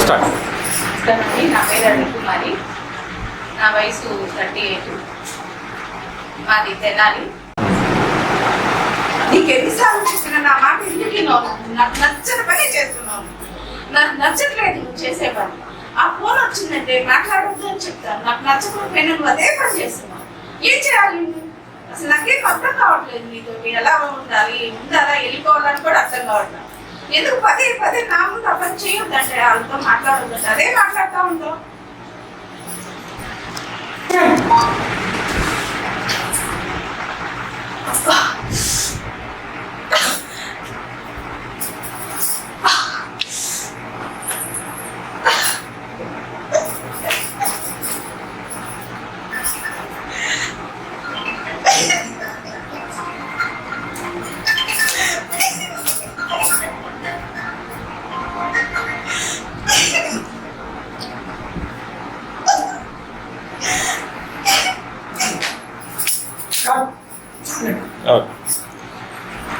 నమస్కారం, నా పేరు అరుణకుమారి. నా వయసు 38. మాది తెనాలి. నీకు ఎన్నిసార్లు చెప్పినా నా మాట ఇంటికి నాకు నచ్చని పని చేస్తున్నాను. నాకు నచ్చట్లేదు నువ్వు చేసే పని. ఆ ఫోన్ వచ్చిందంటే మాట్లాడొద్దు అని చెప్తాను. నాకు నచ్చకపోయినా నువ్వు అదే పని చేస్తున్నావు. ఏం చేయాలి? అసలు నాకేం అర్థం కావట్లేదు. నీతో ఎలా ఉండాలి, ఉండాలా, వెళ్ళిపోవాలని కూడా అర్థం కావట్లేదు. ఎందుకు పదే పదే నా ముందు ఆ పని చేయొద్దంటే, వాళ్ళతో మాట్లాడొద్దంటే అదే మాట్లాడుతూ ఉంటావు. Okay.